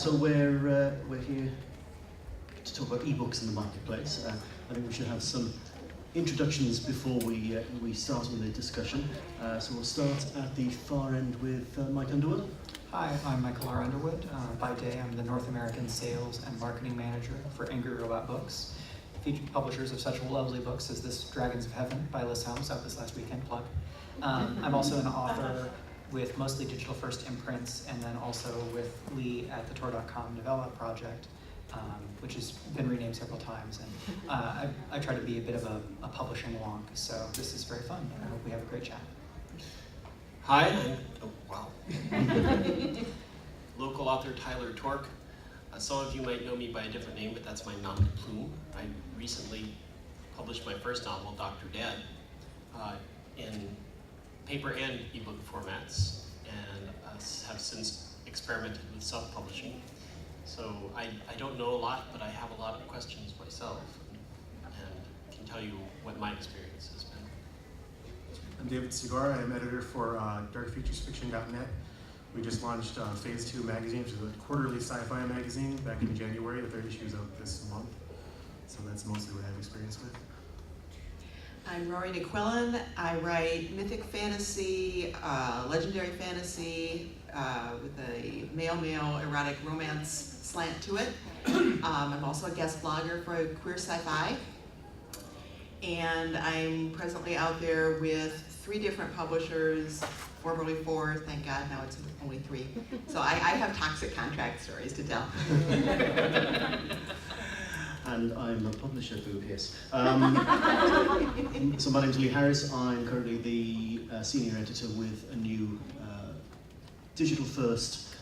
So we're here to talk about ebooks in the marketplace. I think we should have some introductions before we start with the discussion. So we'll start at the far end with Mike Underwood. Hi, I'm Michael R. Underwood. By day, I'm the North American Sales and Marketing Manager for Angry Robot Books, featured publishers of such lovely books as this Dragons of Heaven by Liz Helms, out this last weekend, plug. I'm also an author with mostly digital first imprints, and then also with Lee at the Tor.com Novella Project, which has been renamed several times. And I try to be a bit of a publishing wonk, so this is very fun. I hope we have a great chat. Hi, local author Tyler Tork. Some of you might know me by a different name, but that's my nom de plume. I recently published my first novel, Dr. Dead, in paper and ebook formats, and have since experimented with self-publishing. So I don't know a lot, but I have a lot of questions myself, and can tell you what my experience has been. I'm David Segar. I'm editor for darkfuturesfiction.net. We just launched Phase 2 magazine, which is a quarterly sci-fi magazine, back in January. The third issue is out this month. So that's mostly what I have experience with. I'm Rory McQuillan. I write mythic fantasy, legendary fantasy, with a male erotic romance slant to it. I'm also a guest blogger for Queer Sci-Fi. And I'm presently out there with 3 different publishers, formerly 4, thank God, now it's only 3. So I have toxic contract stories to tell. And I'm a publisher, boo, yes. So my name's Lee Harris. I'm currently the senior editor with a new digital first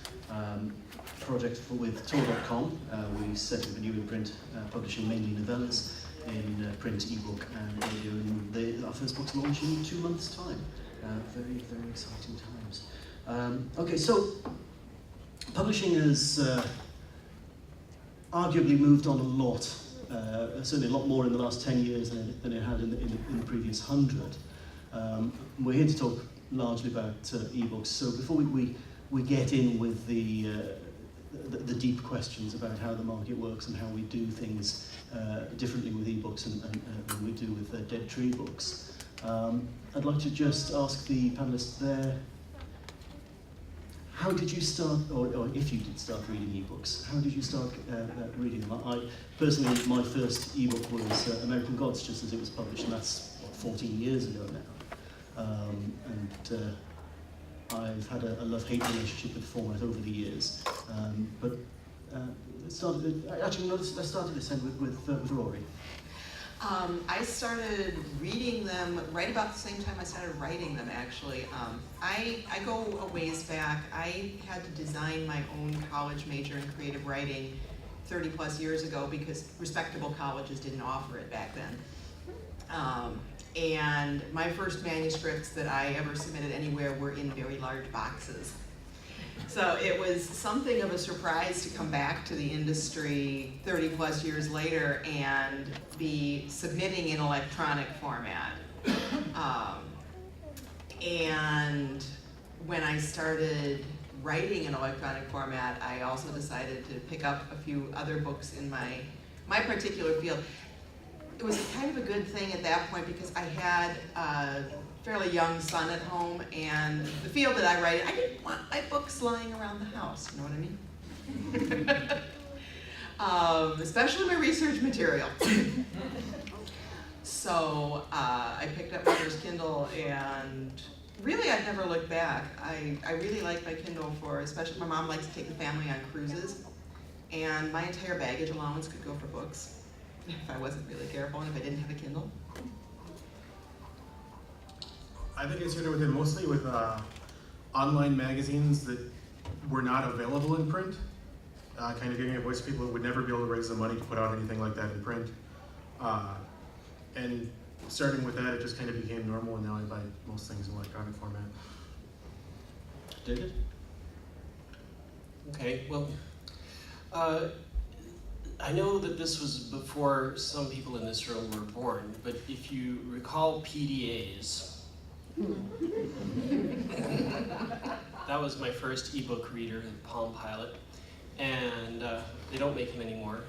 project with Tor.com. We set up a new imprint publishing mainly novellas in print, ebook, and audio, and our first book's launching in 2 months' time. Very, very exciting times. Okay, so publishing has arguably moved on a lot, certainly a lot more in the last 10 years than it had in the previous 100. We're here to talk largely about ebooks, so before we get in with the deep questions about how the market works and how we do things differently with ebooks than we do with Dead Tree books, I'd like to just ask the panelists there, how did you start, or if you did start reading ebooks, how did you start reading them? I personally, my first ebook was American Gods, just as it was published, and that's 14 years ago now. And I've had a love-hate relationship with the format over the years. But let's start this end with Rory. I started reading them right about the same time I started writing them, actually. I go a ways back. I had to design my own college major in creative writing 30 plus years ago because respectable colleges didn't offer it back then. And my first manuscripts that I ever submitted anywhere were in very large boxes. So it was something of a surprise to come back to the industry 30 plus years later and be submitting in electronic format. And when I started writing in electronic format, I also decided to pick up a few other books in my particular field. It was kind of a good thing at that point because I had a fairly young son at home, and the field that I write in, I didn't want my books lying around the house, you know what I mean? Especially my research material. So I picked up my first Kindle, and really I've never looked back. I really like my Kindle for, especially my mom likes to take the family on cruises, and my entire baggage allowance could go for books if I wasn't really careful and if I didn't have a Kindle. I think I started with it mostly with online magazines that were not available in print, kind of giving a voice to people who would never be able to raise the money to put out anything like that in print. And starting with that, it just kind of became normal, and now I buy most things in electronic format. David? Okay, well, I know that this was before some people in this room were born, but if you recall PDAs, that was my first ebook reader, Palm Pilot, and they don't make them anymore.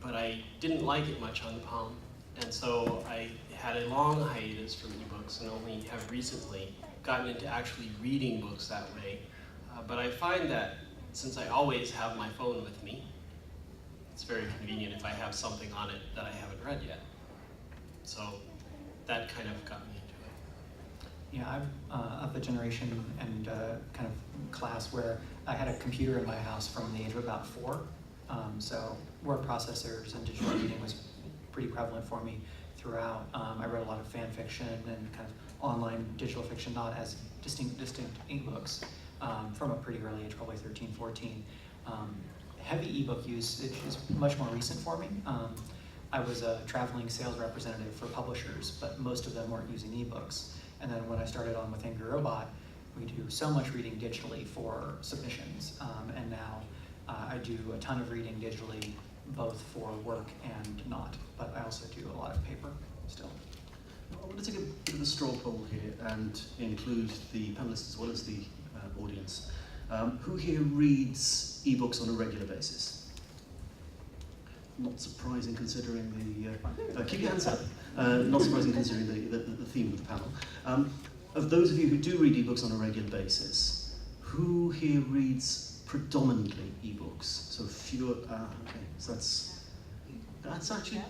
But I didn't like it much on the Palm, and so I had a long hiatus from ebooks and only have recently gotten into actually reading books that way. But I find that since I always have my phone with me, it's very convenient if I have something on it that I haven't read yet. So that kind of got me into it. Yeah, I'm of the generation and kind of class where I had a computer in my house from the age of about 4. So word processors and digital reading was pretty prevalent for me throughout. I read a lot of fan fiction and kind of online digital fiction, not as distinct ebooks, from a pretty early age, probably 13, 14. Heavy ebook usage is much more recent for me. I was a traveling sales representative for publishers, but most of them weren't using ebooks. And then when I started on with Angry Robot, we do so much reading digitally for submissions, and now I do a ton of reading digitally, both for work and not, but I also do a lot of paper still. I want to take a bit of a straw poll here and include the panelists as well as the audience. Who here reads ebooks on a regular basis? Not surprising considering the, keep your hands up, not surprising considering the theme of the panel. Of those of you who do read ebooks on a regular basis, who here reads predominantly ebooks? So fewer, okay, so that's actually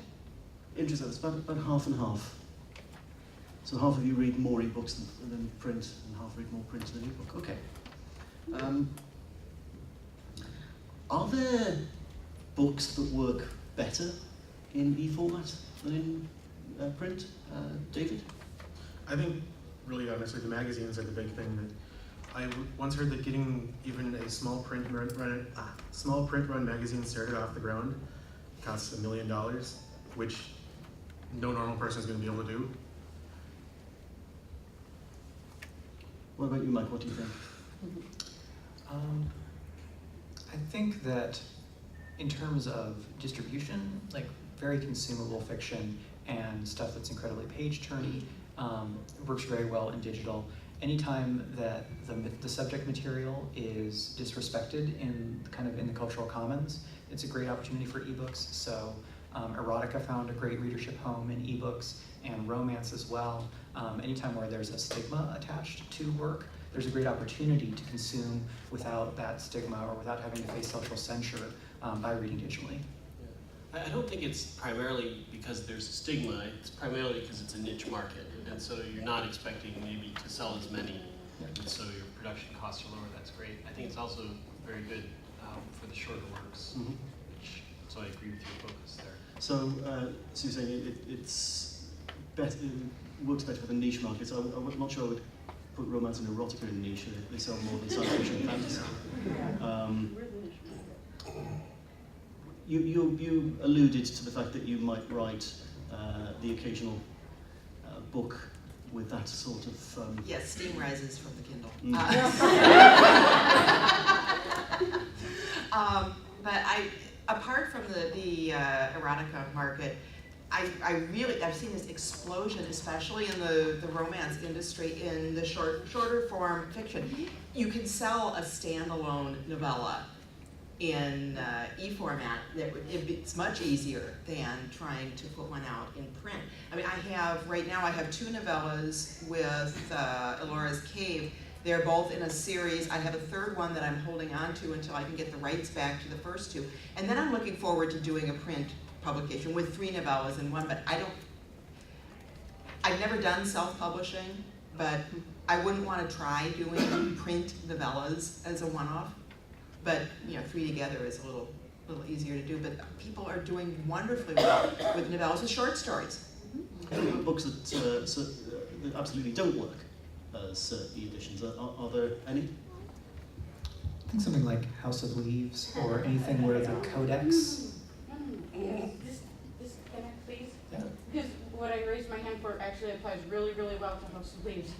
interesting, that's about half and half. So half of you read more ebooks than print, and half read more print than ebook, okay. Are there books that work better in e-format than in print? David? I think, really honestly, the magazines are the big thing. That I once heard that getting even a small print run magazine started off the ground costs $1 million, which no normal person is going to be able to do. What about you, Mike? What do you think? I think that in terms of distribution, like very consumable fiction and stuff that's incredibly page-turny works very well in digital. Anytime that the subject material is disrespected in the cultural commons, it's a great opportunity for ebooks. So erotica found a great readership home in ebooks, and romance as well. Anytime where there's a stigma attached to work, there's a great opportunity to consume without that stigma or without having to face social censure by reading digitally. I don't think it's primarily because there's a stigma, it's primarily because it's a niche market, and so you're not expecting maybe to sell as many, and so your production costs are lower, that's great. I think it's also very good for the shorter works, so I agree with your focus there. So, so you're saying it's better, it works better for the niche markets. I'm not sure I would put romance and erotica in the niche. They sell more than science fiction and fantasy. You alluded to the fact that you might write the occasional book with that sort of... Yes, steam rises from the Kindle. But apart from the erotica market, I've seen this explosion, especially in the romance industry, in the shorter form fiction. You can sell a standalone novella in e-format. It's much easier than trying to put one out in print. I mean, right now I have 2 novellas with Elora's Cave. They're both in a series. I have a 3rd one that I'm holding on to until I can get the rights back to the first 2. And then I'm looking forward to doing a print publication with 3 novellas in one, but I've never done self-publishing, but I wouldn't want to try doing print novellas as a one-off. But 3 together is a little easier to do. But people are doing wonderfully well with novellas and short stories. Books that absolutely don't work as e-editions, are there any? I think something like House of Leaves or anything where the codex. This can I please? Yeah. Because what I raised my hand for actually applies really, really well to House of Leaves.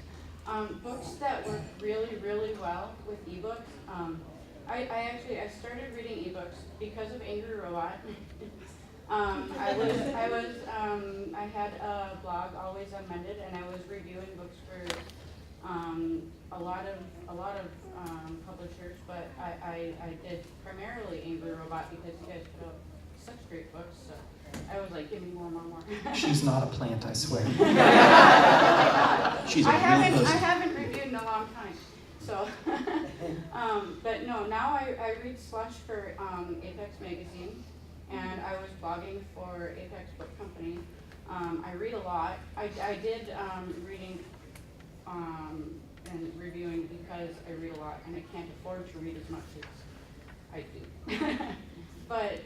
Books that work really, really well with ebooks. I started reading ebooks because of Angry Robot. I had a blog, Always Unmended, and I was reviewing books for A lot of publishers, but I did primarily Angry Robot because you guys put out such great books, so I was like, give me more. She's not a plant, I swear. She's a real person. I haven't reviewed in a long time, so. But no, now I read Slush for Apex Magazine, and I was blogging for Apex Book Company. I read a lot. I did reading and reviewing because I read a lot, and I can't afford to read as much as I do. But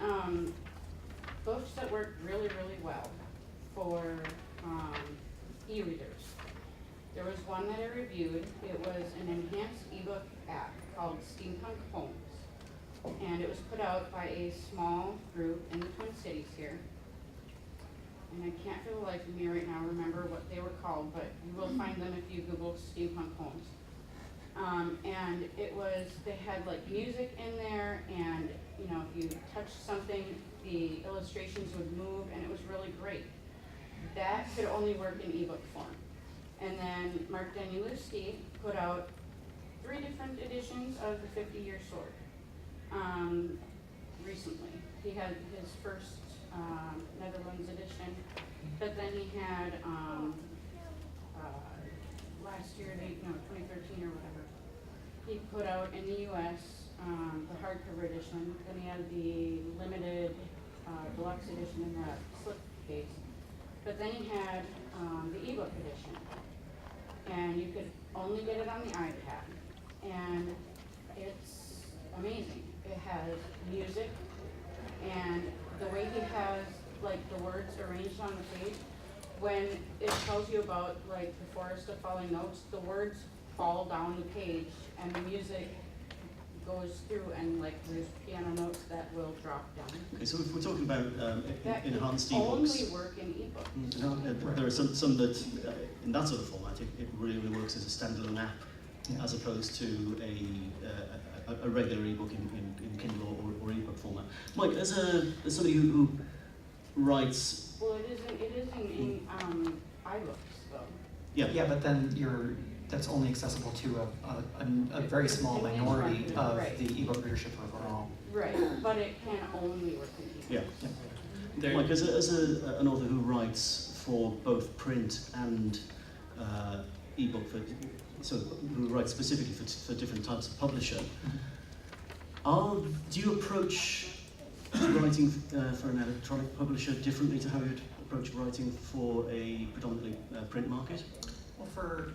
books that work really, really well for e-readers. There was one that I reviewed. It was an enhanced ebook app called Steampunk Homes, and it was put out by a small group in the Twin Cities here. And I can't for the life of me right now remember what they were called, but you will find them if you Google Steampunk Homes. And it was, they had like music in there, and you know, if you touched something, the illustrations would move, and it was really great. That could only work in ebook form. And then Mark Danielewski put out 3 different editions of the 50-Year Sword recently. He had his first Netherlands edition, but then he had last year, 2013 or whatever, he put out in the US the hardcover edition, then he had the limited deluxe edition in the slip case, but then he had the ebook edition, and you could only get it on the iPad, and it's amazing. It has music, and the way he has like the words arranged on the page, when it tells you about like the Forest of Falling Notes, the words fall down the page and the music goes through, and like there's piano notes that will drop down. Okay, so if we're talking about That enhanced can ebooks, only work in ebook. there are some that in that sort of format it really works as a standalone app, as opposed to a regular ebook in Kindle or ebook format. Mike, as somebody who writes, Well, it isn't in iBooks though. Yeah, but then that's only accessible to a very small minority of Right. the ebook readership overall. Right, but it can only work in ebook. yeah. There- Mike, as an author who writes for both print and ebook, who writes specifically for different types of publisher, do you approach writing for an electronic publisher differently to how you'd approach writing for a predominantly print market? Well, for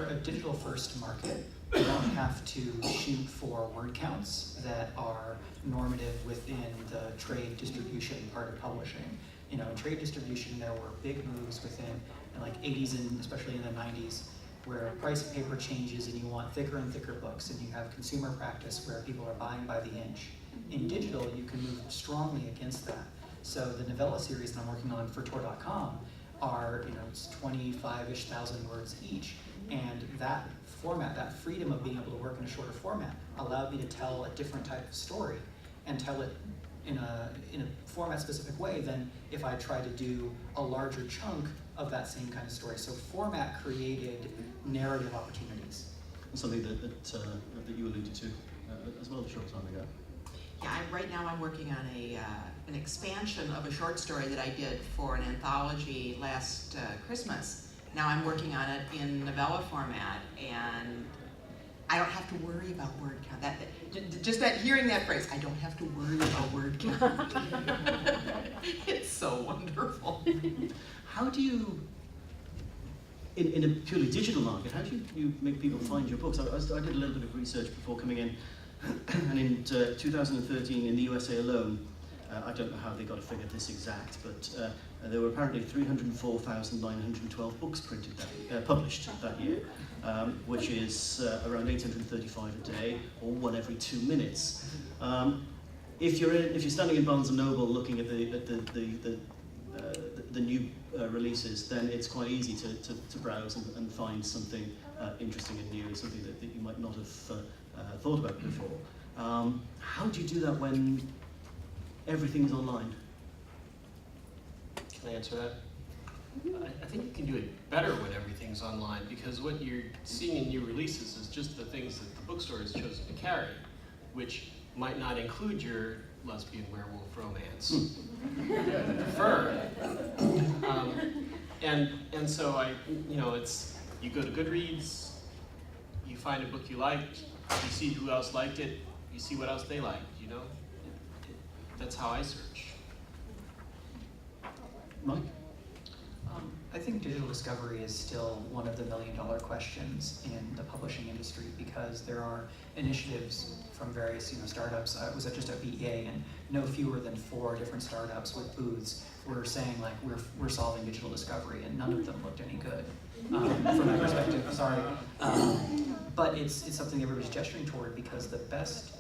a digital first market, you don't have to shoot for word counts that are normative within the trade distribution part of publishing. You know, in trade distribution, there were big moves within the like 80s and especially in the 90s, where price of paper changes and you want thicker and thicker books, and you have consumer practice where people are buying by the inch. In digital, you can move strongly against that. So the novella series that I'm working on for Tor.com are, it's 25-ish thousand words each. And that format, that freedom of being able to work in a shorter format, allowed me to tell a different type of story and tell it in a format specific way than if I tried to do a larger chunk of that same kind of story. So format created narrative opportunities. Something that you alluded to as well a short time ago. Yeah, right now I'm working on an expansion of a short story that I did for an anthology last Christmas. Now I'm working on it in novella format, and I don't have to worry about word count. Just hearing that phrase, I don't have to worry about word count. It's so wonderful. How do you, in a purely digital market, how do you make people find your books? I did a little bit of research before coming in, and in 2013 in the USA alone, I don't know how they got a figure this exact, but there were apparently 304,912 books published that year, which is around 835 a day, or one every 2 minutes. If you're standing in Barnes and Noble looking at the new releases, then it's quite easy to browse and find something interesting and new, something that you might not have thought about before. How do you do that when everything is online? Can I answer that? I think you can do it better when everything's online, because what you're seeing in new releases is just the things that the bookstore has chosen to carry, which might not include your lesbian werewolf romance that you prefer. And so it's, you go to Goodreads, you find a book you liked, you see who else liked it, you see what else they liked, you know? That's how I search. Mike? I think digital discovery is still one of the million-dollar questions in the publishing industry, because there are initiatives from various startups. I was just at BEA, and no fewer than 4 different startups with booths were saying like we're solving digital discovery, and none of them looked any good from my perspective. Sorry, but it's something everybody's gesturing toward, because the best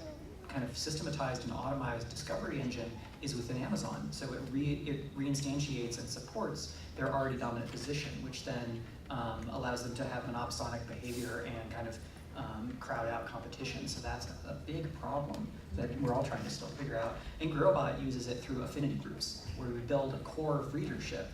kind of systematized and automized discovery engine is within Amazon. So it reinstantiates and supports their already dominant position, which then allows them to have monopsonic behavior and kind of crowd out competition. So that's a big problem that we're all trying to still figure out. And Growbot uses it through affinity groups, where we build a core of readership,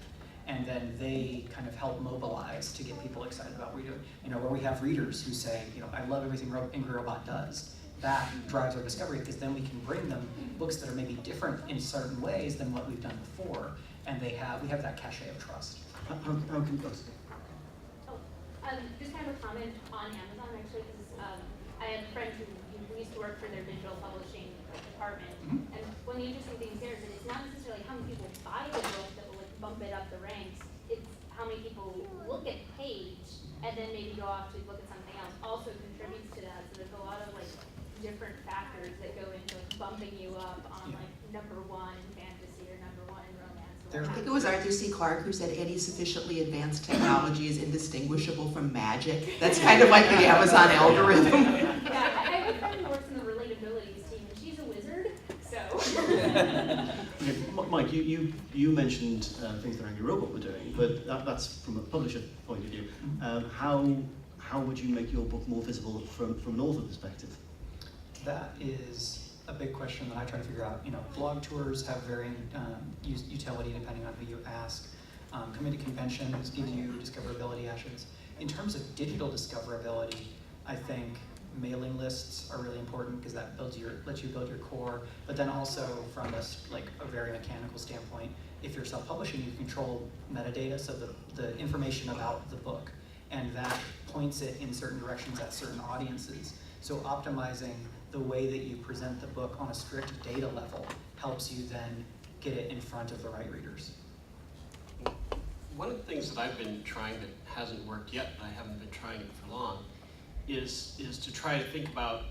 and then they kind of help mobilize to get people excited about what we do. Where we have readers who say, I love everything Robot does. That drives our discovery, because then we can bring them books that are maybe different in certain ways than what we've done before, and we have that cachet of trust. How can Just kind of a comment on Amazon, actually, because I had a friend who used to work for their digital publishing department, and one of the interesting things there is that it's not necessarily how many people buy the book that will bump it up the ranks, it's how many people look at the page and then maybe go off to look at something else also contributes to that. So there's a lot of different factors that go into bumping you up on number 1 in fantasy or number 1 in romance. I think it was Arthur C. Clarke who said any sufficiently advanced technology is indistinguishable from magic. That's kind of like the Amazon algorithm. Yeah, I have a friend who works in the relatabilities team, and she's a wizard, so. Okay, Mike, you mentioned things that Angry Robot were doing, but that's from a publisher point of view. How would you make your book more visible from an author perspective? That is a big question that I try to figure out. Blog tours have varying utility depending on who you ask. Coming to conventions gives you discoverability actions. In terms of digital discoverability, I think mailing lists are really important, because that lets you build your core. But then also from a very mechanical standpoint, if you're self-publishing, you control metadata, so the information about the book, and that points it in certain directions at certain audiences. So optimizing the way that you present the book on a strict data level helps you then get it in front of the right readers. One of the things that I've been trying that hasn't worked yet, but I haven't been trying it for long, is to try to think about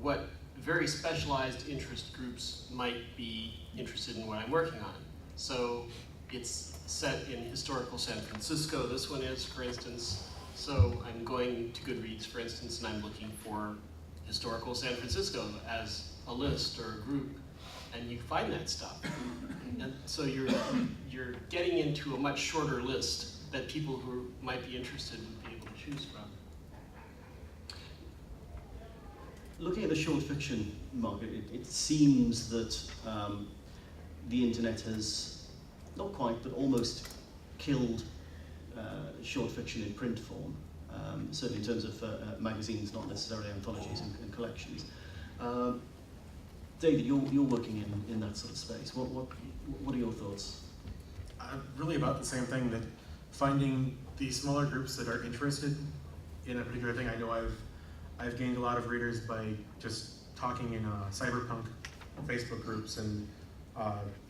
what very specialized interest groups might be interested in what I'm working on. So it's set in historical San Francisco, this one is, for instance. So I'm going to Goodreads, for instance, and I'm looking for historical San Francisco as a list or a group, and you find that stuff. And so you're getting into a much shorter list that people who might be interested would be able to choose from. Looking at the short fiction market, it seems that the internet has, not quite, but almost killed short fiction in print form. Certainly in terms of magazines, not necessarily anthologies and collections. David, you're working in that sort of space. What are your thoughts? Really about the same thing, that finding these smaller groups that are interested in a particular thing. I know I've gained a lot of readers by just talking in cyberpunk Facebook groups and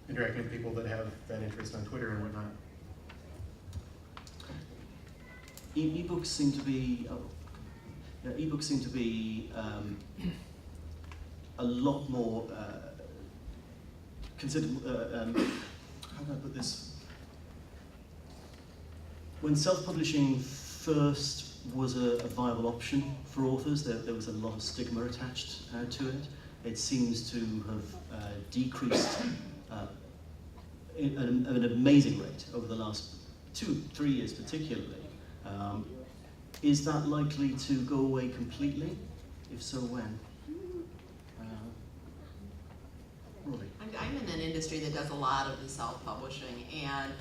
interacting with people that have that interest on Twitter and whatnot. Ebooks seem to be a lot more considered. How do I put this? When self-publishing first was a viable option for authors, there was a lot of stigma attached to it. It seems to have decreased at an amazing rate over the last 2-3 years particularly. Is that likely to go away completely? If so, when? Rory? I'm in an industry that does a lot of the self-publishing, and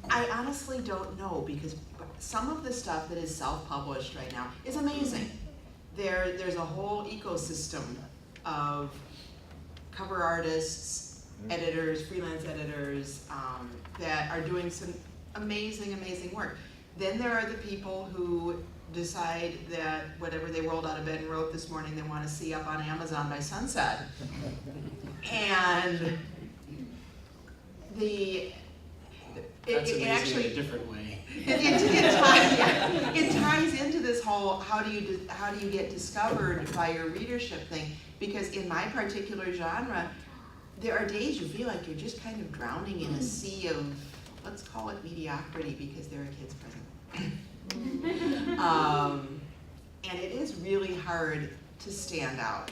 I honestly don't know, because some of the stuff that is self-published right now is amazing. There's a whole ecosystem of cover artists, editors, freelance editors, that are doing some amazing, amazing work. Then there are the people who decide that whatever they rolled out of bed and wrote this morning, they want to see up on Amazon by sunset. And That's it amazing actually, in a different way. it ties into this whole how do you get discovered by your readership thing, because in my particular genre, there are days you feel like you're just kind of drowning in a sea of, let's call it mediocrity, because there are kids present. And it is really hard to stand out.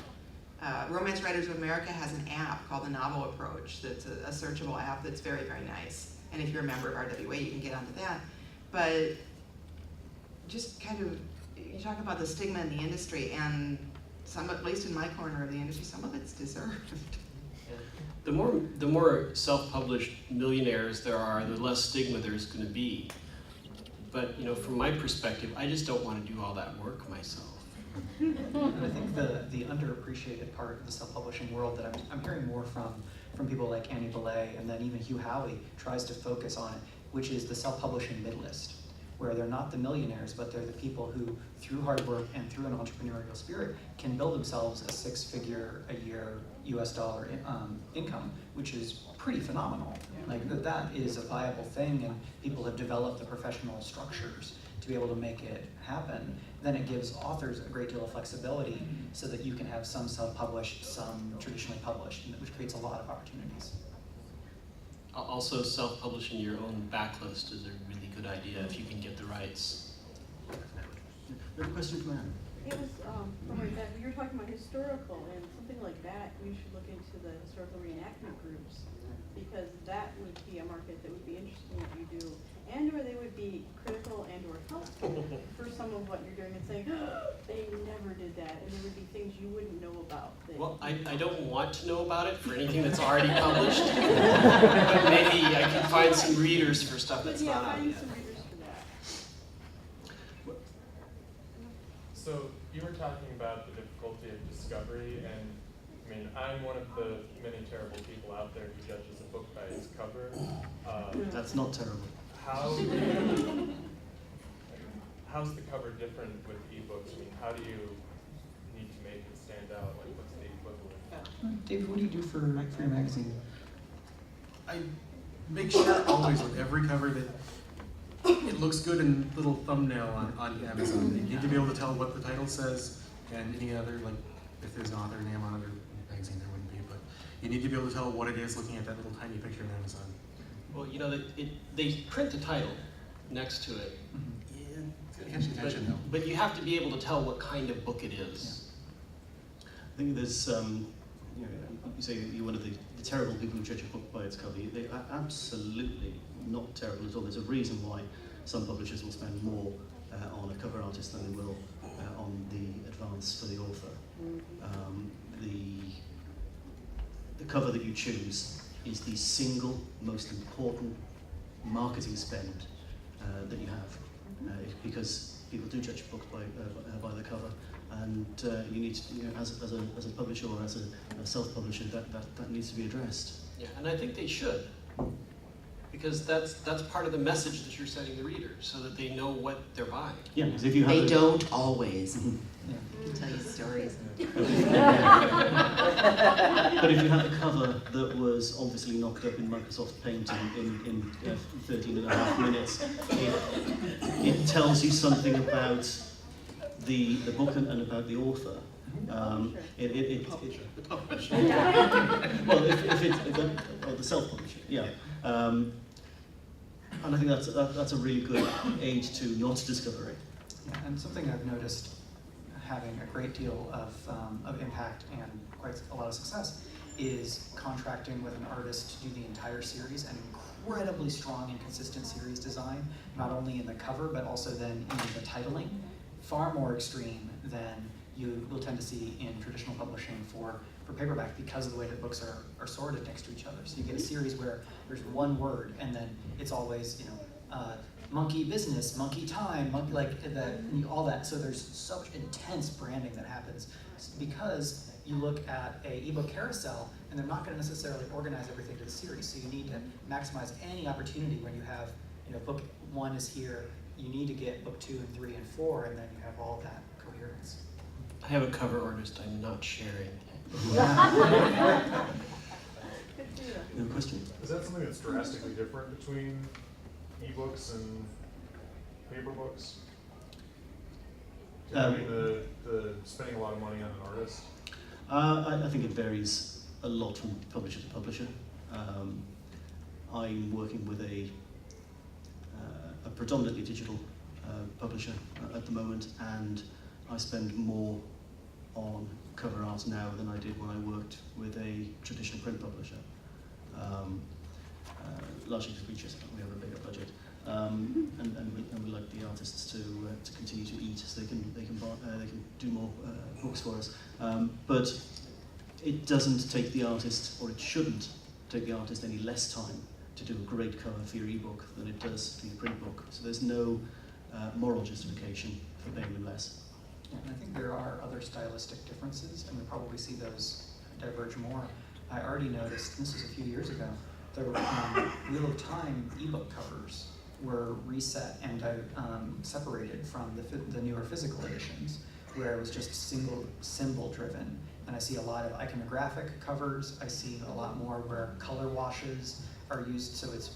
Romance Writers of America has an app called the Novel Approach that's a searchable app that's very, very nice. And if you're a member of RWA, you can get onto that. But just kind of, you talk about the stigma in the industry, and some, at least in my corner of the industry, some of it's deserved. The more self-published millionaires there are, the less stigma there's going to be. But from my perspective, I just don't want to do all that work myself. And I think the underappreciated part of the self-publishing world that I'm hearing more from people like Annie Belay, and then even Hugh Howey tries to focus on it, which is the self-publishing mid-list, where they're not the millionaires, but they're the people who, through hard work and through an entrepreneurial spirit, can build themselves a six-figure a year US dollar income, which is pretty phenomenal. Like that is a viable thing, and people have developed the professional structures to be able to make it happen. Then it gives authors a great deal of flexibility so that you can have some self-published, some traditionally published, which creates a lot of opportunities. Also, self-publishing your own backlist is a really good idea if you can get the rights. We have a question from Anne. It was from way back, you were talking about historical, and something like that, we should look into the historical reenactment groups, because that would be a market that would be interesting if you do, and or they would be critical and or helpful for some of what you're doing and saying, oh, they never did that, and there would be things you wouldn't know about. Well, I don't want to know about it for anything that's already published, but maybe I can find some readers for stuff that's not out finding yet. some readers for that. So you were talking about the difficulty of discovery, and I mean, I'm one of the many terrible people out there who judges a book by its cover. That's not terrible. How's the cover different with ebooks? I mean, how do you need to make it stand out? Like, what's the equivalent? David, what do you do for your magazine? I make sure always with every cover that it looks good in little thumbnail on Amazon. You need to be able to tell what the title says, and any other, like if there's an author name on other magazine there wouldn't be, but you need to be able to tell what it is looking at that little tiny picture on Amazon. Well, they print the title next to it. Yeah, it's gonna catch your attention though. But you have to be able to tell what kind of book it is. I think there's, you say you're one of the terrible people who judge a book by its cover. They are absolutely not terrible at all. There's a reason why some publishers will spend more on a cover artist than they will on the advance for the author. The cover that you choose is the single most important marketing spend that you have, because people do judge books by the cover, and you need to, as a publisher or as a self-publisher, that needs to be addressed. Yeah, and I think they should, because that's part of the message that you're sending the reader, so that they know what they're buying. Yeah, because if you have They don't always. Yeah. I can tell you stories. But if you had a cover that was obviously knocked up in Microsoft Paint in 13 and a half minutes, it tells you something about the book and about the author. Well, or the self-publisher, yeah. And I think that's a really good aid to not discovery. Yeah, and something I've noticed having a great deal of impact and quite a lot of success is contracting with an artist to do the entire series, an incredibly strong and consistent series design, not only in the cover but also then in the titling, far more extreme than you'll tend to see in traditional publishing for paperback because of the way that books are sorted next to each other. So you get a series where there's one word and then it's always, monkey business, monkey time, monkey all that. So there's such intense branding that happens because you look at a ebook carousel and they're not going to necessarily organize everything to the series. So you need to maximize any opportunity when you have, book 1 is here, you need to get book 2 and 3 and 4, and then you have all that coherence. I have a cover artist I'm not sharing. No question? Is that something that's drastically different between ebooks and paper books? I mean, the spending a lot of money on an artist? I think it varies a lot from publisher to publisher. I'm working with a predominantly digital publisher at the moment, and I spend more on cover art now than I did when I worked with a traditional print publisher. Largely because we have a bigger budget, and we like the artists to continue to eat, so they can do more books for us. But it doesn't take the artist, or it shouldn't take the artist any less time to do a great cover for your ebook than it does for your print book. So there's no moral justification for paying them less. Yeah, and I think there are other stylistic differences, and we'll probably see those diverge more. I already noticed, and this was a few years ago, the Wheel of Time ebook covers were reset and separated from the newer physical editions, where it was just single symbol driven. And I see a lot of iconographic covers. I see a lot more where color washes are used, so it's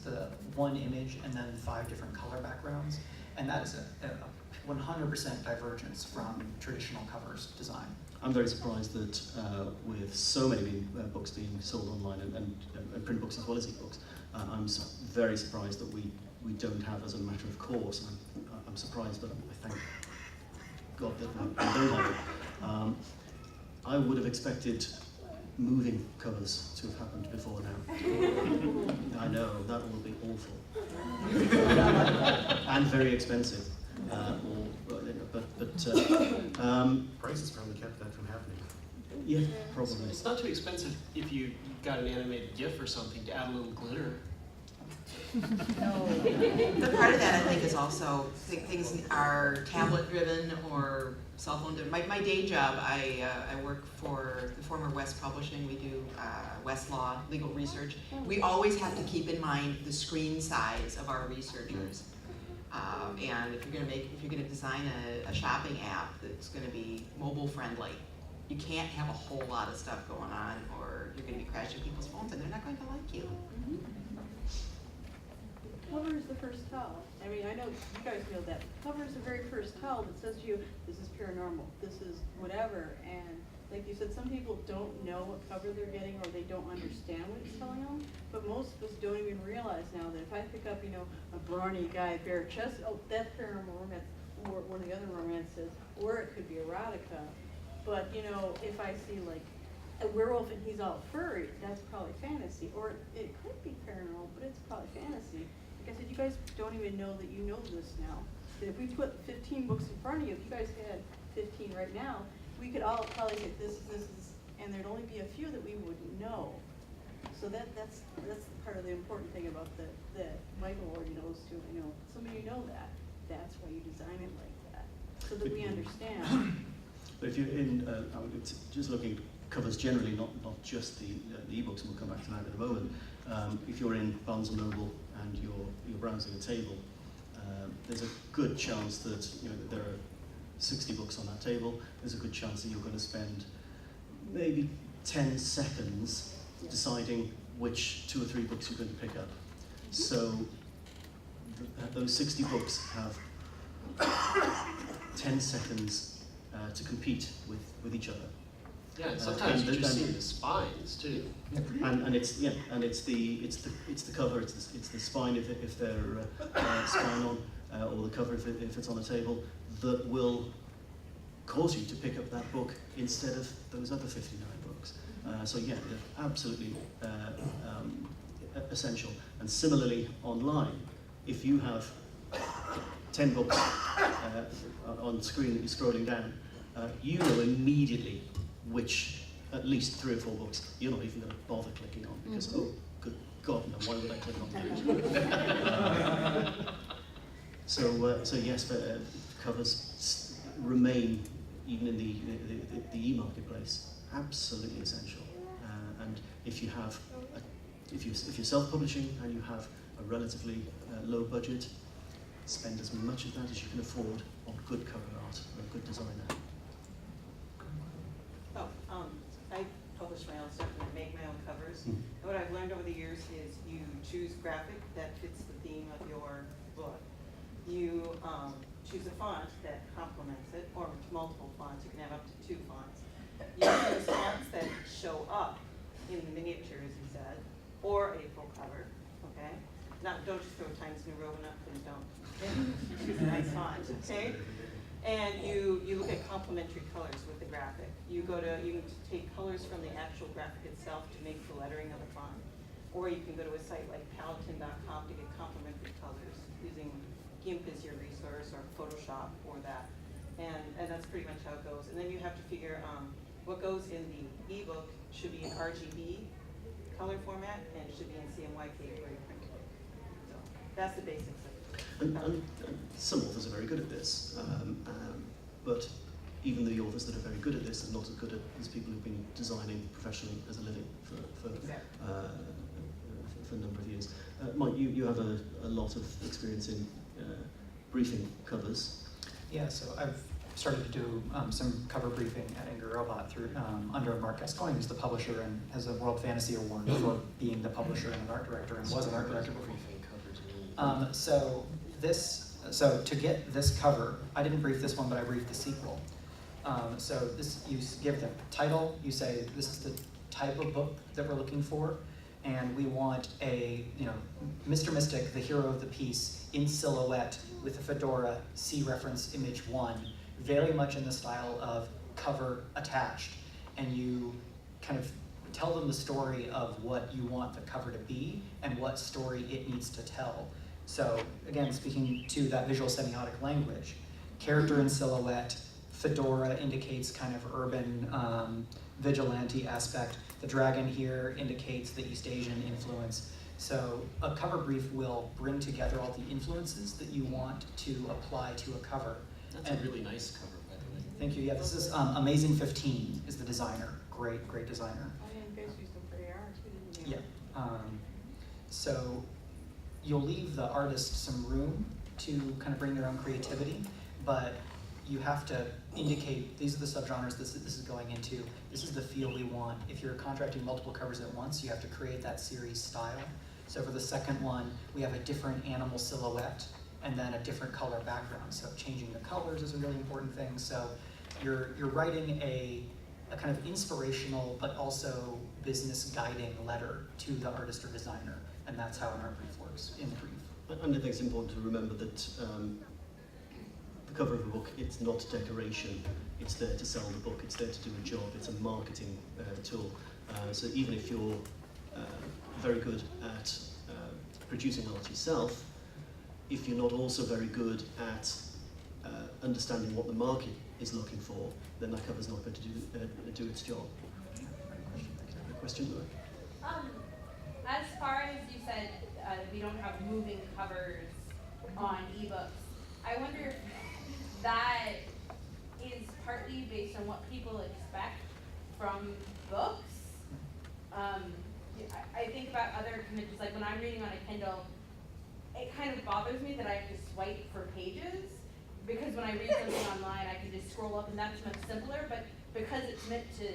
the one image and then 5 different color backgrounds. And that is a 100% divergence from traditional covers design. I'm very surprised that with so many books being sold online and print books as well as e-books, I'm very surprised that we don't have as a matter of course. I'm surprised, but I thank God that we don't have it. I would have expected moving covers to have happened before now. I know, that will be awful. And very expensive. Prices probably kept that from happening. Yeah, probably. It's not too expensive if you got an animated GIF or something to add a little glitter. But part of that, I think, is also things are tablet driven or cell phone driven. My day job, I work for the former West Publishing. We do Westlaw legal research. We always have to keep in mind the screen size of our researchers. And if you're gonna design a shopping app that's gonna be mobile friendly, you can't have a whole lot of stuff going on, or you're gonna be crashing people's phones and they're not going to like you. Cover is the first tell. I mean, I know you guys know that. Cover is the very first tell that says to you, this is paranormal, this is whatever. And like you said, some people don't know what cover they're getting, or they don't understand what it's telling them. But most of us don't even realize now that if I pick up, a brawny guy, bare chest, oh, that's paranormal romance, or one of the other romances, or it could be erotica. But, if I see like a werewolf and he's all furry, that's probably fantasy. Or it could be paranormal, but it's probably fantasy. Like I said, you guys don't even know that you know this now. That if we put 15 books in front of you, if you guys had 15 right now, we could all probably say this is, and there'd only be a few that we wouldn't know. So that's part of the important thing about that Michael already knows too. Some of you know that. That's why you design it like that, so that we understand. But if you're in, just looking at covers generally, not just the ebooks, and we'll come back to that in a moment. If you're in Barnes & Noble and you're browsing a table, there's a good chance that there are 60 books on that table. There's a good chance that you're going to spend maybe 10 seconds deciding which 2 or 3 books you're going to pick up. So those 60 books have 10 seconds to compete with each other. Yeah, and sometimes you just see the spines too. And it's the cover, it's the spine if they're spine on, or the cover if it's on a table, that will cause you to pick up that book instead of those other 59 books. So yeah, they're absolutely essential. And similarly online, if you have 10 books on screen that you're scrolling down, you know immediately which, at least 3 or 4 books, you're not even going to bother clicking on because, oh, good God, no, why would I click on that? So yes, covers remain, even in the e-marketplace, absolutely essential. And if you have, if you're self-publishing and you have a relatively low budget, spend as much of that as you can afford on good cover art and a good designer. I publish my own stuff and I make my own covers. Mm. And what I've learned over the years is you choose graphic that fits the theme of your book. You choose a font that complements it, or multiple fonts. You can have up to 2 fonts. You choose fonts that show up in the miniature, as you said, or a full cover, okay? Don't just throw Times New Roman up, please don't. Choose a nice font, okay? And you look at complementary colors with the graphic. You can take colors from the actual graphic itself to make the lettering of the font. Or you can go to a site like Paladin.com to get complementary colors using GIMP as your resource or Photoshop for that. And that's pretty much how it goes. And then you have to figure what goes in the ebook should be in RGB color format and should be in CMYK for your print book. So that's the basics of it. And some authors are very good at this, but even the authors that are very good at this are not as good as people who've been designing professionally as a living for a number of years. Mike, you have a lot of experience in briefing covers. Yeah, so I've started to do some cover briefing at Angry Robot through under Mark Gascoigne, who's the publisher and has a World Fantasy Award for being the publisher and an art director, and was an art director before. So to get this cover, I didn't brief this one, but I briefed the sequel. So this, you give the title, you say this is the type of book that we're looking for, and we want a, Mr. Mystic, the hero of the piece, in silhouette with a fedora, see reference image 1, very much in the style of cover attached, and you kind of tell them the story of what you want the cover to be and what story it needs to tell. So again, speaking to that visual semiotic language, character in silhouette, fedora indicates kind of urban vigilante aspect. The dragon here indicates the East Asian influence. So a cover brief will bring together all the influences that you want to apply to a cover. That's a really nice cover, by the way. Thank you. Yeah, this is Amazing 15 is the designer. Great designer. Oh yeah, you guys used them for AR too, didn't you? Yeah. So you'll leave the artist some room to kind of bring their own creativity, but you have to indicate these are the subgenres this is going into. This is the feel we want. If you're contracting multiple covers at once, you have to create that series style. So for the second one, we have a different animal silhouette and then a different color background. So changing the colors is a really important thing. So you're writing a kind of inspirational but also business guiding letter to the artist or designer, and that's how an art brief works in brief. And I think it's important to remember that the cover of a book, it's not decoration, it's there to sell the book, it's there to do a job, it's a marketing tool. So even if you're very good at producing art yourself, if you're not also very good at understanding what the market is looking for, then that cover's not going to do its job. Question, Laura? As far as you said, we don't have moving covers on ebooks. I wonder if that is partly based on what people expect from books. I think about other images, like when I'm reading on a Kindle, it kind of bothers me that I have to swipe for pages, because when I read something online, I can just scroll up and that's much simpler, but because it's meant to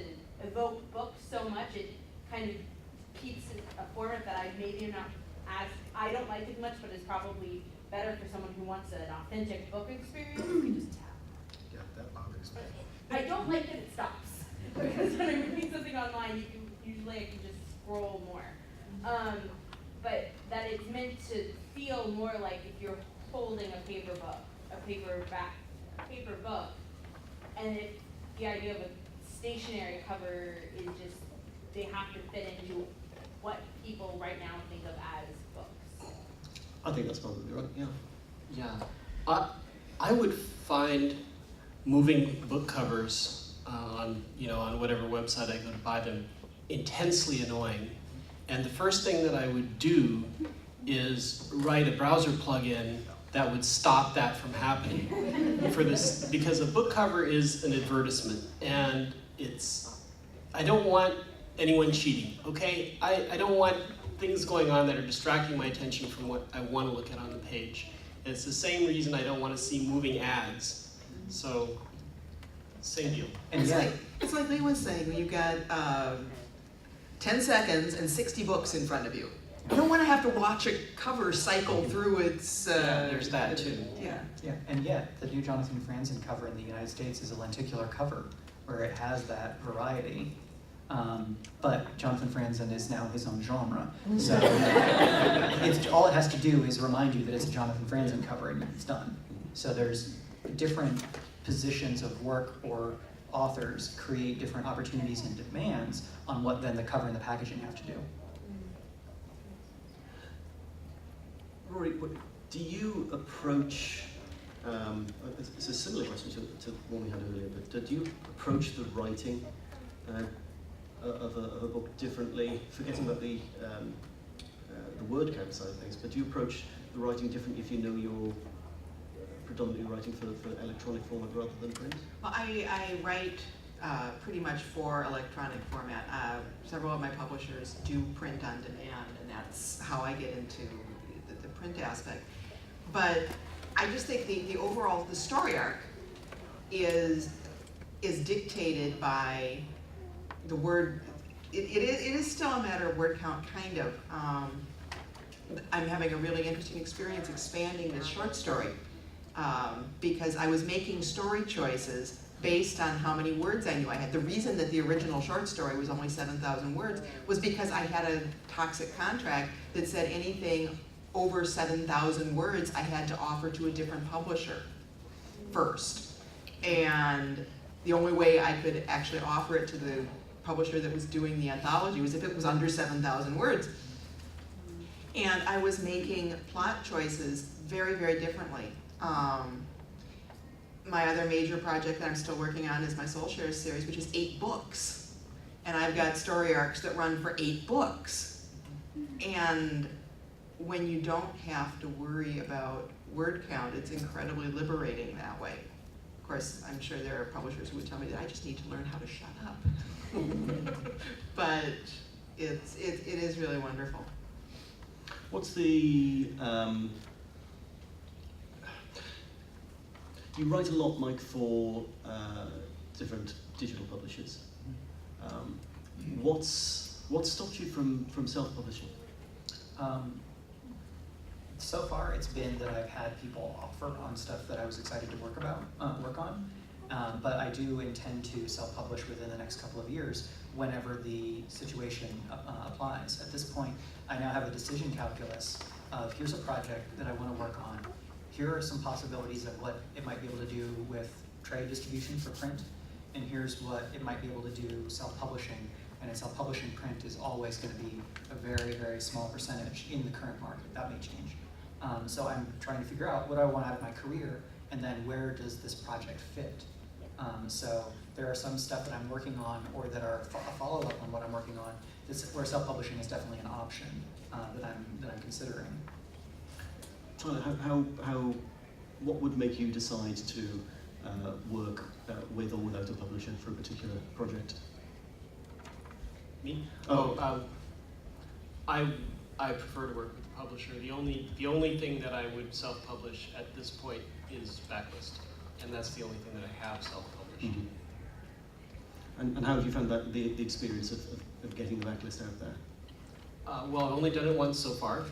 evoke books so much, it kind of keeps a format that I maybe am not I don't like as much, but is probably better for someone who wants an authentic book experience. You can just tap. Yeah, that bothers me. I don't like that it stops, because when I'm reading something online, usually I can just scroll more. But that it's meant to feel more like if you're holding a paper book, a paper book, and if the idea of a stationary cover is just, they have to fit into what people right now think of as books. I think that's probably right, yeah. Yeah, I would find moving book covers on whatever website I go to buy them intensely annoying. And the first thing that I would do is write a browser plugin that would stop that from happening for this, because a book cover is an advertisement, and I don't want anyone cheating, okay? I don't want things going on that are distracting my attention from what I want to look at on the page. And it's the same reason I don't want to see moving ads. So, same deal. And It's like Lee was saying, you've got 10 seconds and 60 books in front of you. You don't want to have to watch a cover cycle through its... there's that too. Yeah. Yeah, and yet the new Jonathan Franzen cover in the United States is a lenticular cover where it has that variety. But Jonathan Franzen is now his own genre. So all it has to do is remind you that it's a Jonathan Franzen cover and it's done. So there's different positions of work, or authors create different opportunities and demands on what then the cover and the packaging have to do. Rory, do you approach, it's a similar question to one we had earlier, but do you approach the writing of a book differently, forgetting about the word count side of things, but do you approach the writing differently if you know you're predominantly writing for electronic format rather than print? Well, I write pretty much for electronic format. Several of my publishers do print on demand, and that's how I get into the print aspect. But I just think the overall, the story arc is dictated by the word. It is still a matter of word count, kind of. I'm having a really interesting experience expanding this short story because I was making story choices based on how many words I knew I had. The reason that the original short story was only 7,000 words was because I had a toxic contract that said anything over 7,000 words I had to offer to a different publisher first. And the only way I could actually offer it to the publisher that was doing the anthology was if it was under 7,000 words. And I was making plot choices very, very differently. My other major project that I'm still working on is my Soul Shares series, which is 8 books. And I've got story arcs that run for 8 books. And when you don't have to worry about word count, it's incredibly liberating that way. Of course, I'm sure there are publishers who would tell me that I just need to learn how to shut up. But it is really wonderful. What's the you write a lot, Mike, for different digital publishers. What's stopped you from self-publishing? So far, it's been that I've had people offer on stuff that I was excited to work on. But I do intend to self-publish within the next couple of years whenever the situation applies. At this point, I now have a decision calculus of here's a project that I want to work on. Here are some possibilities of what it might be able to do with trade distribution for print, and here's what it might be able to do self-publishing. And self-publishing print is always going to be a very, very small percentage in the current market. That may change. So I'm trying to figure out what I want out of my career, and then where does this project fit? So there are some stuff that I'm working on, or that are a follow-up on what I'm working on, where self-publishing is definitely an option that I'm considering. What would make you decide to work with or without a publisher for a particular project? Me? I prefer to work with the publisher. The only thing that I would self-publish at this point is Backlist, and that's the only thing that I have self-published. Mm-hmm. And how have you found that the experience of getting the Backlist out there? Well, I've only done it once so far,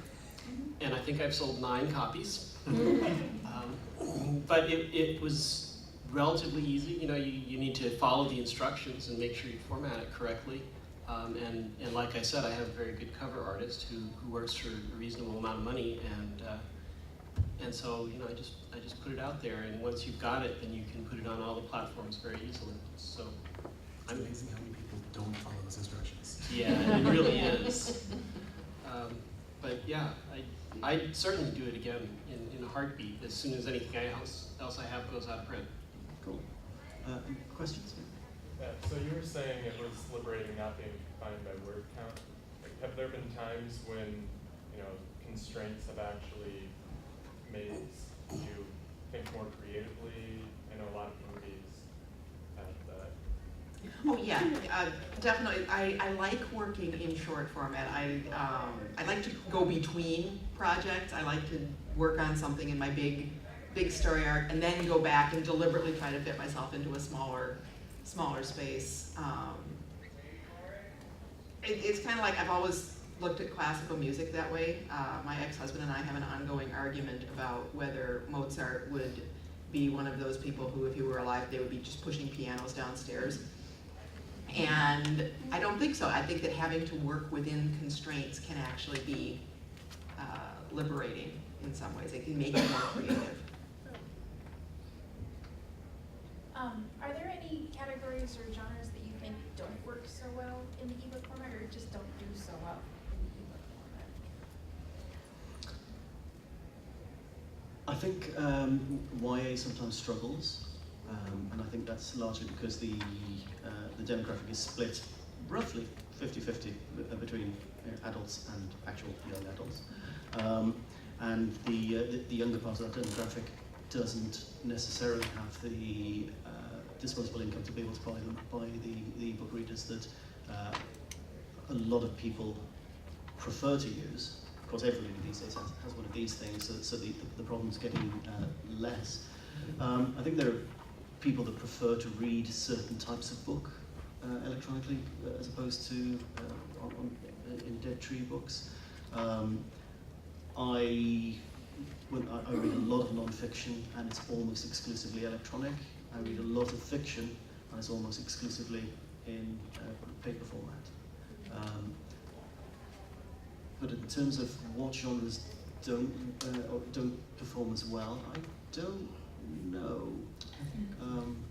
and I think I've sold 9 copies. But it was relatively easy. You know, you need to follow the instructions and make sure you format it correctly. And like I said, I have a very good cover artist who works for a reasonable amount of money, and so I just put it out there. And once you've got it, then you can put it on all the platforms very easily. So It's amazing how many people don't follow those instructions. yeah, it really is. But yeah, I certainly do it again in a heartbeat as soon as anything else I have goes out of print. Cool. Questions? Yeah, so you were saying it was liberating not being defined by word count. Like, have there been times when, you know, constraints have actually made you think more creatively? I know a lot of movies have that. Oh, yeah, definitely. I like working in short format. I like to go between projects. I like to work on something in my big story arc and then go back and deliberately try to fit myself into a smaller space. It's kind of like I've always looked at classical music that way. My ex-husband and I have an ongoing argument about whether Mozart would be one of those people who, if he were alive, they would be just pushing pianos downstairs. And I don't think so. I think that having to work within constraints can actually be liberating in some ways. It can make you more creative. Are there any categories or genres that you think don't work so well in the ebook format, or just don't do so well in the ebook format? I think YA sometimes struggles, and I think that's largely because the demographic is split roughly 50-50 between adults and actual young adults. And the younger part of that demographic doesn't necessarily have the disposable income to be able to buy the ebook readers that a lot of people prefer to use. Of course, everybody these days has one of these things, so the problem's getting less. I think there are people that prefer to read certain types of book electronically as opposed to in dead tree books. I read a lot of non-fiction and it's almost exclusively electronic. I read a lot of fiction and it's almost exclusively in paper format. But in terms of what genres don't perform as well, I don't know.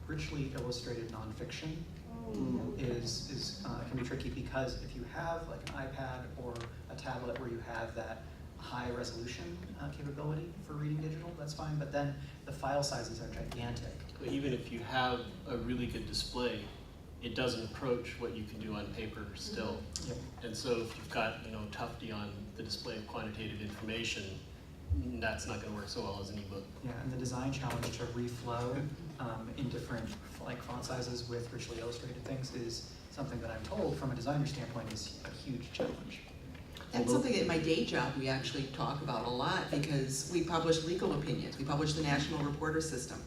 Richly illustrated nonfiction is can be tricky because if you have like an iPad or a tablet where you have that high resolution capability for reading digital, that's fine, but then the file sizes are gigantic. But even if you have a really good display, it doesn't approach what you can do on paper still. Yep. And so if you've got, Tufty on the display of quantitative information, that's not going to work so well as an ebook. Yeah, and the design challenge to reflow in different font sizes with richly illustrated things is something that I'm told from a designer standpoint is a huge challenge. That's something in my day job we actually talk about a lot because we publish legal opinions. We publish the National Reporter System.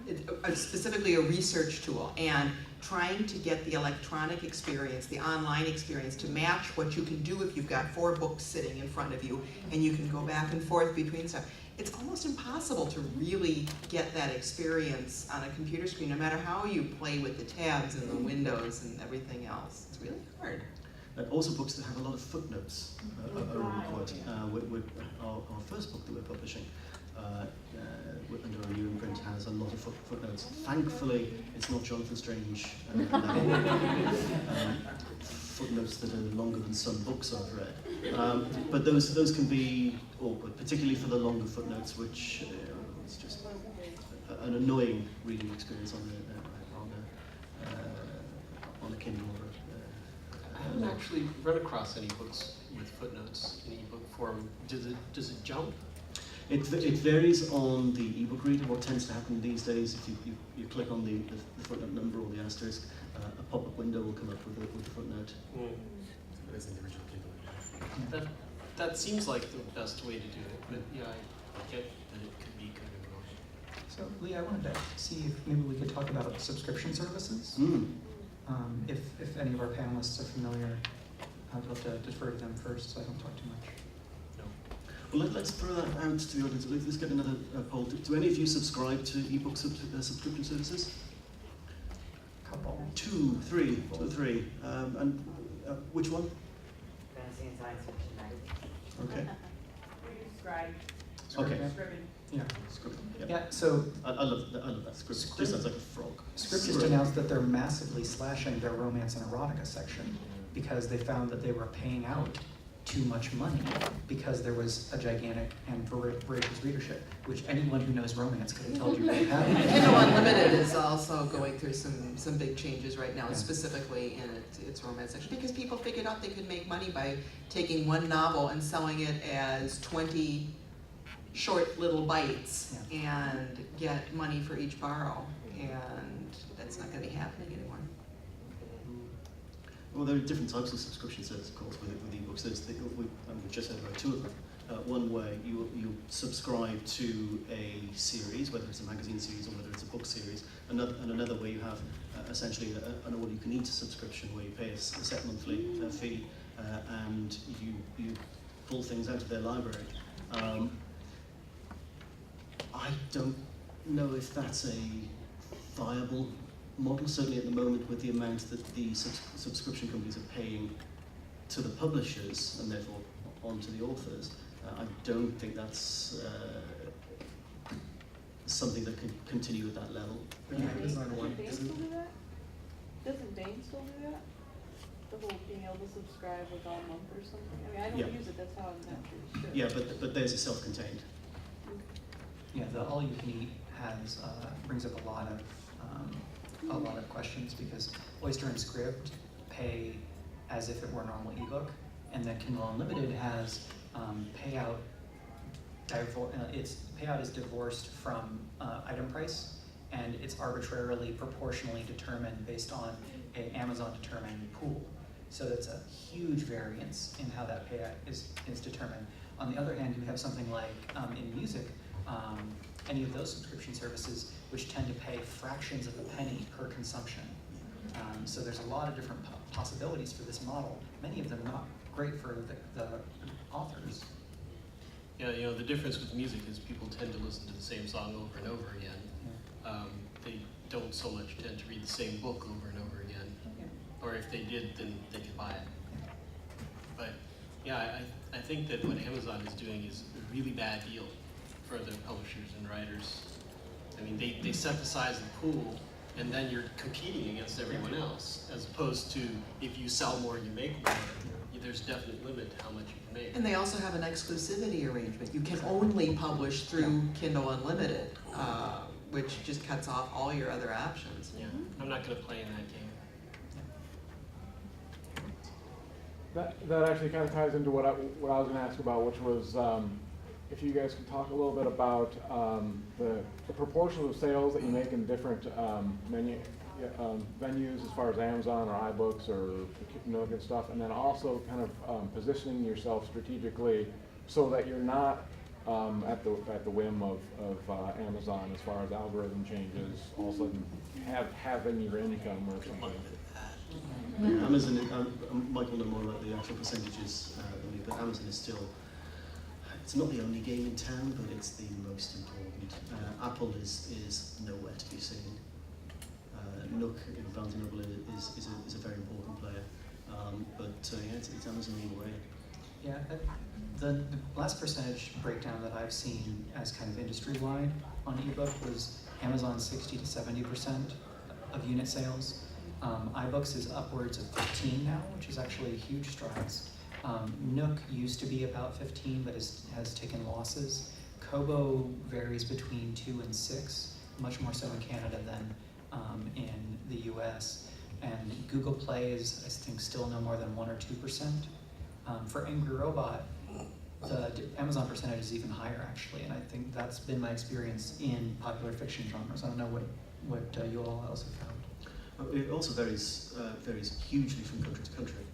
It's specifically a research tool, and trying to get the electronic experience, the online experience, to match what you can do if you've got 4 books sitting in front of you and you can go back and forth between stuff. It's almost impossible to really get that experience on a computer screen, no matter how you play with the tabs and the windows and everything else. It's really hard. Also books that have a lot of footnotes are required. Our first book that we're publishing under our new imprint has a lot of footnotes. Thankfully, it's not Jonathan Strange footnotes that are longer than some books I've read. But those can be awkward, particularly for the longer footnotes, which it's just an annoying reading experience on a Kindle. I haven't actually run across any books with footnotes in ebook form. Does it jump? It varies on the ebook reader. What tends to happen these days, if you click on the footnote number or the asterisk, a pop-up window will come up with the footnote. That's in the original Kindle. That seems like the best way to do it, but yeah, I get that it could be kind of annoying. So Lee, I wanted to see if maybe we could talk about subscription services. If any of our panelists are familiar, I'd love to defer to them first so I don't talk too much. Well, let's throw that out to the audience. Let's get another poll. Do any of you subscribe to ebook subscription services? Couple. 2, 3, 2 or 3. And which one? Fantasy and science fiction magazine. Okay. We use Scribe. Okay. Scribd. Yeah. Script. Yeah, so I love that. Script just sounds like a frog. Scribd just announced that they're massively slashing their romance and erotica section because they found that they were paying out too much money because there was a gigantic and voracious readership, which anyone who knows romance could have told you they had. Kindle Unlimited is also going through some big changes right now, Yeah. specifically in its romance section, because people figured out they could make money by taking one novel and selling it as 20 short little bites and get money for each borrow, and that's not going to be happening anymore. Well, there are different types of subscription service, of course, with ebooks. We've just heard about two of them. One way you subscribe to a series, whether it's a magazine series or whether it's a book series. Another way you have essentially an all-you-can-eat subscription where you pay a set monthly fee and you pull things out of their library. I don't know if that's a viable model, certainly at the moment with the amount that the subscription companies are paying to the publishers and therefore on to the authors. I don't think that's something that can continue at that level. Doesn't Bain still do that? Doesn't Bain still do that? The whole being able to subscribe like all month or something? I mean, I don't use it, that's how I'm naturally sure. Yeah, but theirs is self-contained. Yeah, the all-you-can-eat has brings up a lot of questions because Oyster and Scribd pay as if it were a normal ebook, and then Kindle Unlimited has payout. Its payout is divorced from item price, and it's arbitrarily proportionally determined based on an Amazon-determined pool. So that's a huge variance in how that payout is determined. On the other hand, you have something like in music, any of those subscription services, which tend to pay fractions of a penny per consumption. So there's a lot of different possibilities for this model, many of them not great for the authors. Yeah, you know, the difference with music is people tend to listen to the same song over and over again. They don't so much tend to read the same book over and over again. Or if they did, then they could buy it. But yeah, I think that what Amazon is doing is a really bad deal for the publishers and writers. I mean, they set the size of the pool, and then you're competing against everyone else, as opposed to if you sell more, you make more. There's a definite limit to how much you can make. And they also have an exclusivity arrangement. You can only publish through Kindle Unlimited, which just cuts off all your other options. Yeah, I'm not going to play in that game. That actually kind of ties into what I was going to ask about, which was if you guys could talk a little bit about the proportion of sales that you make in different venues as far as Amazon or iBooks or Nook and stuff, and then also kind of positioning yourself strategically so that you're not at the whim of Amazon as far as algorithm changes, all of a sudden having your income or something. Yeah, Amazon, Mike will know more about the actual percentages than me, but Amazon is still, it's not the only game in town, but it's the most important. Apple is nowhere to be seen. Nook in Barnes & Noble is a very important player, but yeah, it's Amazon either way. Yeah, the last percentage breakdown that I've seen as kind of industry-wide on ebook was Amazon 60 to 70% of unit sales. iBooks is upwards of 15 now, which is actually huge strides. Nook used to be about 15, but has taken losses. Kobo varies between 2 and 6, much more so in Canada than in the US. And Google Play is, I think, still no more than 1 or 2%. For Angry Robot, the Amazon percentage is even higher, actually, and I think that's been my experience in popular fiction genres. I don't know what you all else have found. It also varies hugely from country to country.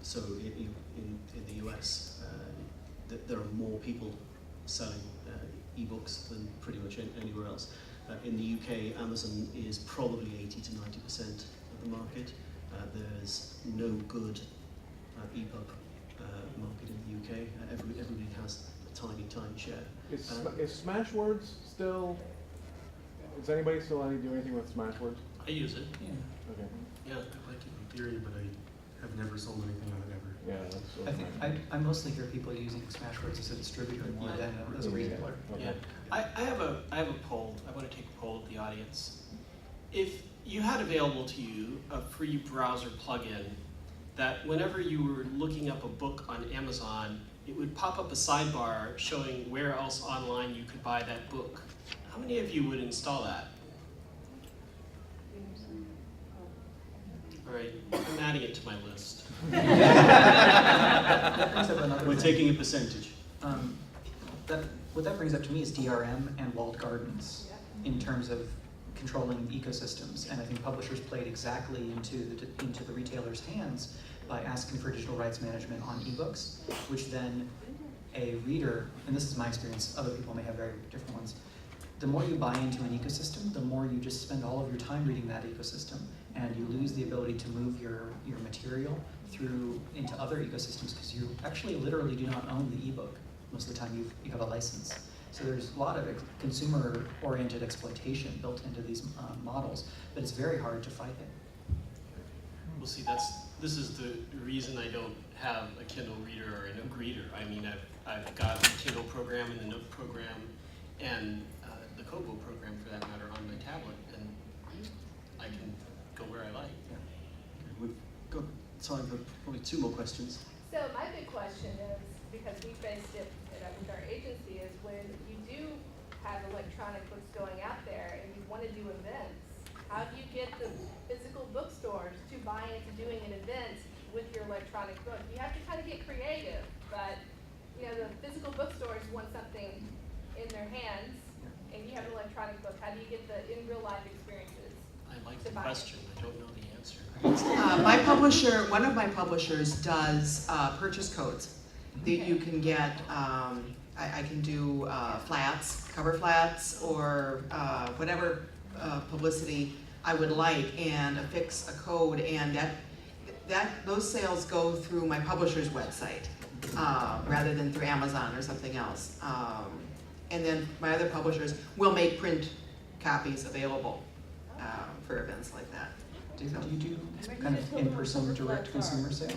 So in the US, there are more people selling ebooks than pretty much anywhere else. In the UK, Amazon is probably 80 to 90% of the market. There's no good EPUB market in the UK. Everybody has a tiny share. Is Smashwords still? Does anybody still do anything with Smashwords? I use it. Yeah. Okay. Yeah. I like it in theory, but I have never sold anything on it ever. Yeah, that's so I think I mostly hear people using Smashwords as a distributor more than as a retailer. Okay. Yeah. I have a poll. I want to take a poll of the audience. If you had available to you a free browser plugin that whenever you were looking up a book on Amazon, it would pop up a sidebar showing where else online you could buy that book. How many of you would install that? All right, I'm adding it to my list. That brings up another We're thing. taking a percentage. What that brings up to me is DRM and walled gardens in terms of controlling ecosystems. And I think publishers played exactly into the retailer's hands by asking for digital rights management on ebooks, which then a reader, and this is my experience, other people may have very different ones, the more you buy into an ecosystem, the more you just spend all of your time reading that ecosystem, and you lose the ability to move your material through into other ecosystems because you actually literally do not own the ebook. Most of the time you have a license. So there's a lot of consumer-oriented exploitation built into these models, but it's very hard to fight it. Well, see, this is the reason I don't have a Kindle reader or a Nook reader. I mean, I've got the Kindle program and the Nook program and the Kobo program, for that matter, on my tablet, and I can go where I like. Okay, we've got time for probably 2 more questions. So my big question is, because we faced it with our agency, is when you do have electronic books going out there and you want to do events, how do you get the physical bookstores to buy into doing an event with your electronic book? You have to kind of get creative, but the physical bookstores want something in their hands, and you have an electronic book. How do you get the in real life experiences? I like to the buy it? question, I don't know the answer. One of my publishers does purchase codes that you can get. I can do flats, cover flats, or whatever publicity I would like, and affix a code, and those sales go through my publisher's website rather than through Amazon or something else. And then my other publishers will make print copies available for events like that. Do you do kind of in-person direct consumer sales?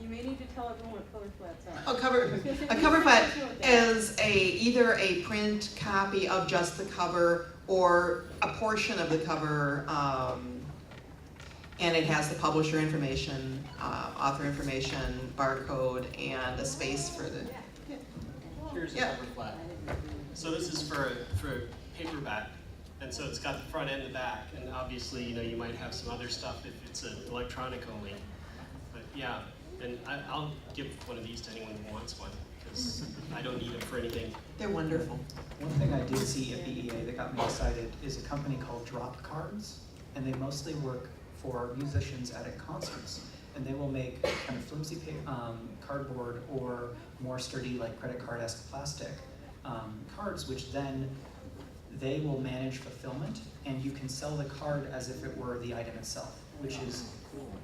You may need to tell everyone what color flats are. A cover flat is either a print copy of just the cover or a portion of the cover, and it has the publisher information, author information, barcode, and a space for the. Here's a cover flat. So this is for paperback, and so it's got the front and the back, and obviously, you might have some other stuff if it's an electronic only. But yeah, and I'll give one of these to anyone who wants one, because I don't need them for anything. They're wonderful. One thing I did see at BEA that got me excited is a company called Drop Cards, and they mostly work for musicians at concerts. And they will make kind of flimsy cardboard or more sturdy, like credit card-esque plastic cards, which then they will manage fulfillment, and you can sell the card as if it were the item itself, which is,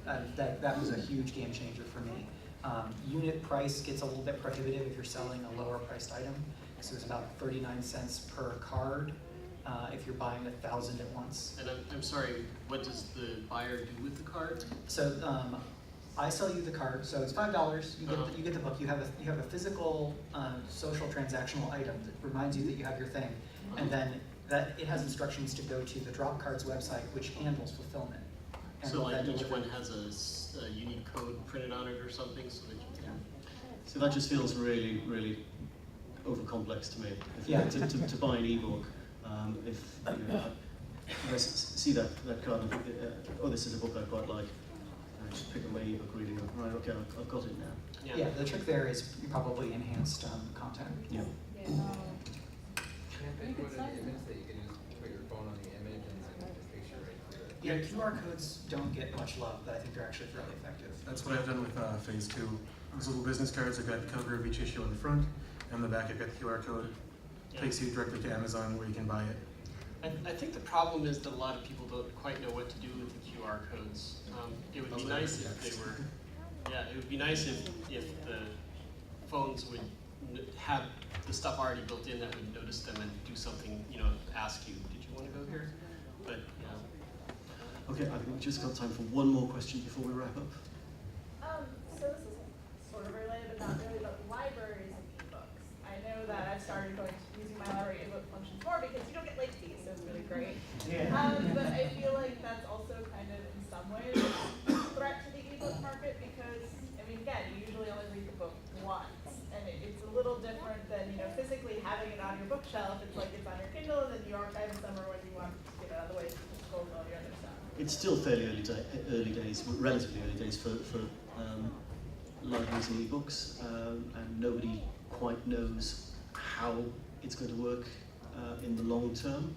that was a huge game changer for me. Unit price gets a little bit prohibitive if you're selling a lower priced item, so it's about 39 cents per card if you're buying 1,000 at once. And I'm sorry, what does the buyer do with the card? So I sell you the card, so it's $5. You get the book. You have a physical social transactional item that reminds you that you have your thing, and then it has instructions to go to the Drop Cards website, which handles fulfillment. And So like that each delivery. one has a unique code printed on it or something, so that you can. So that just feels really, really over-complex to me. Yeah. To buy an ebook, if I see that card and think, oh, this is a book I quite like, I just pick up my ebook reading, right, okay, I've got it now. Yeah, the trick there is probably enhanced content. Yeah. Can't they put an image that you can just put your phone on the image and send the picture right through it? Yeah, QR codes don't get much love, but I think they're actually fairly effective. That's what I've done with phase 2. These little business cards, I've got the cover of each issue on the front, and on the back I've got the QR code. Takes you directly to Amazon where you can buy it. I think the problem is that a lot of people don't quite know what to do with the QR codes. It would be nice if they were, it would be nice if the phones would have the stuff already built in that would notice them and do something, ask you, did you want to go here? But, yeah. Okay, I think we've just got time for one more question before we wrap up. So this is sort of related, but not really, but libraries and ebooks. I know that I've started using my library ebook functions more because you don't get late fees, so it's really great. Yeah. But I feel like that's also kind of in some ways a threat to the ebook market? Because, I mean, again, you usually only read the book once, and it's a little different than, you know, physically having it on your bookshelf. It's like it's on your Kindle, and then you archive it somewhere when you want to get it out of the way, so you just scroll all the other stuff. It's still fairly early days, relatively early days for libraries and ebooks, and nobody quite knows how it's going to work in the long term.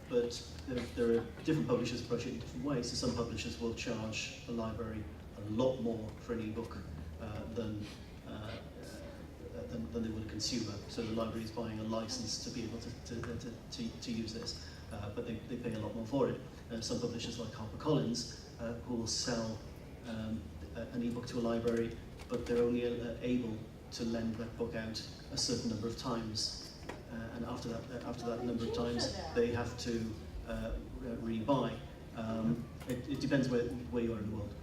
But there are different publishers approach it in different ways. So some publishers will charge the library a lot more for an ebook than they would a consumer. So the library is buying a license to be able to use this, but they pay a lot more for it. Some publishers like HarperCollins who will sell an ebook to a library, but they're only able to lend that book out a certain number of times. And after that number of times, they have to rebuy. It depends where you are in the world.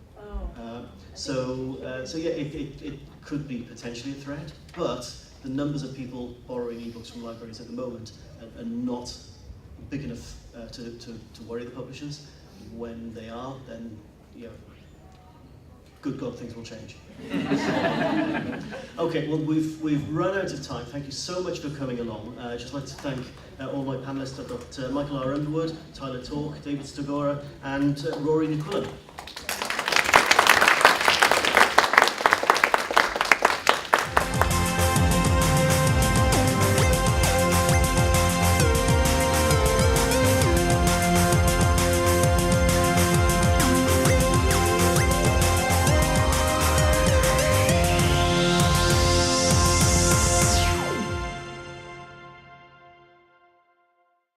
So yeah, it could be potentially a threat, but the numbers of people borrowing ebooks from libraries at the moment are not big enough to worry the publishers. When they are, then good God, things will change. Okay, well we've run out of time. Thank you so much for coming along. I'd just like to thank all my panelists. I've got Michael R. Underwood, Tyler Tork, David Stagora, and Rory Nicola.